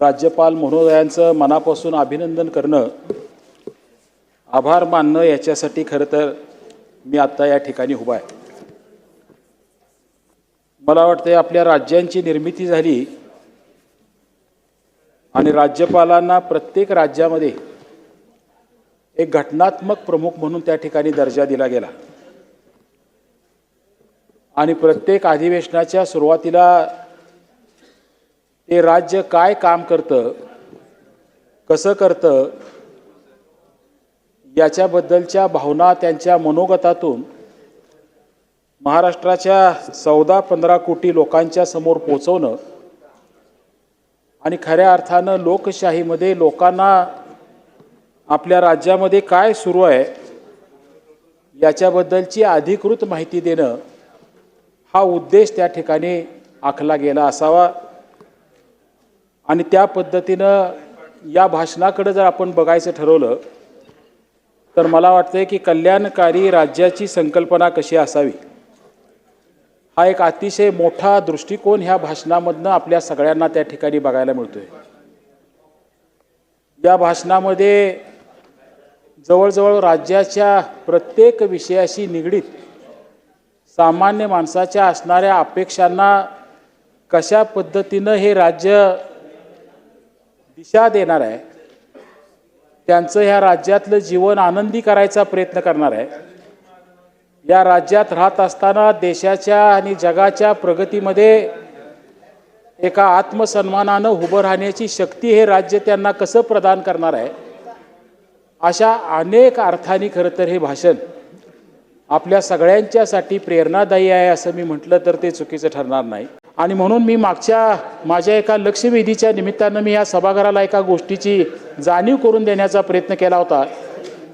राज्यपाल महोदयांचं मनापासून अभिनंदन करणं, आभार मानणं याच्यासाठी खरं तर मी आत्ता या ठिकाणी उभा आहे। मला वाटतं आपल्या राज्यांची निर्मिती झाली आणि राज्यपालांना प्रत्येक राज्यामध्ये एक घटनात्मक प्रमुख म्हणून त्या ठिकाणी दर्जा दिला गेला आणि प्रत्येक अधिवेशनाच्या सुरुवातीला ते राज्य काय काम करतं, कसं करतं याच्याबद्दलच्या भावना त्यांच्या मनोगतातून महाराष्ट्राच्या 14-15 कोटी लोकांच्या समोर पोहोचवणं आणि खऱ्या अर्थानं लोकशाहीमध्ये लोकांना आपल्या राज्यामध्ये काय सुरू आहे याच्याबद्दलची अधिकृत माहिती देणं हा उद्देश त्या ठिकाणी आखला गेला असावा। आणि त्या पद्धतीनं या भाषणाकडे जर आपण बघायचं ठरवलं तर मला वाटतं की कल्याणकारी राज्याची संकल्पना कशी असावी हा एक अतिशय मोठा दृष्टिकोन ह्या भाषणामधनं आपल्या सगळ्यांना त्या ठिकाणी बघायला मिळतोय। या भाषणामध्ये जवळजवळ राज्याच्या प्रत्येक विषयाशी निगडीत सामान्य माणसाच्या असणाऱ्या अपेक्षांना कशा पद्धतीनं हे राज्य दिशा देणार आहे, त्यांचं ह्या राज्यातलं जीवन आनंदी करायचा प्रयत्न करणार आहे, या राज्यात राहत असताना देशाच्या आणि जगाच्या प्रगतीमध्ये एका आत्मसन्मानानं उभं राहण्याची शक्ती हे राज्य त्यांना कसं प्रदान करणार आहे, अशा अनेक अर्थांनी खरं तर हे भाषण आपल्या सगळ्यांच्यासाठी प्रेरणादायी आहे असं मी म्हटलं तर ते चुकीचं ठरणार नाही। आणि म्हणून मी माझ्या एका लक्षवेधीच्या निमित्तानं मी या सभागृहाला एका गोष्टीची जाणीव करून देण्याचा प्रयत्न केला होता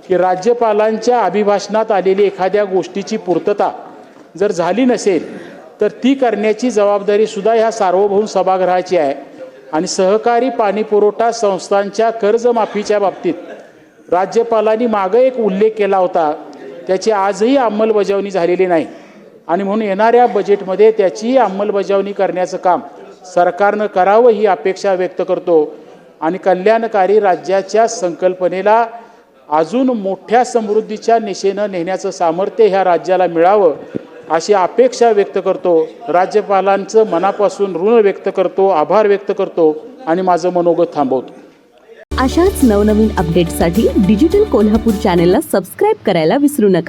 की राज्यपालांच्या अभिभाषणात आलेली एखाद्या गोष्टीची पूर्तता जर झाली नसेल तर ती करण्याची जबाबदारी सुद्धा ह्या सार्वभौम सभागृहाची आहे। आणि सहकारी पाणीपुरवठा संस्थांच्या कर्जमाफीच्या बाबतीत राज्यपालांनी मागे एक उल्लेख केला होता, त्याची आजही अंमलबजावणी झालेली नाही आणि म्हणून येणाऱ्या बजेटमध्ये त्याची अंमलबजावणी करण्याचं काम सरकारनं करावं ही अपेक्षा व्यक्त करतो आणि कल्याणकारी राज्याच्या संकल्पनेला अजून मोठ्या समृद्धीच्या दिशेनं नेण्याचं सामर्थ्य ह्या राज्याला मिळावं अशी अपेक्षा व्यक्त करतो। राज्यपालांचं मनापासून ऋण व्यक्त करतो, आभार व्यक्त करतो आणि माझं मनोगत थांबवतो। अशाच नवनवीन अपडेट्ससाठी डिजिटल कोल्हापूर चॅनेलला सबस्क्राईब करायला विसरू नका।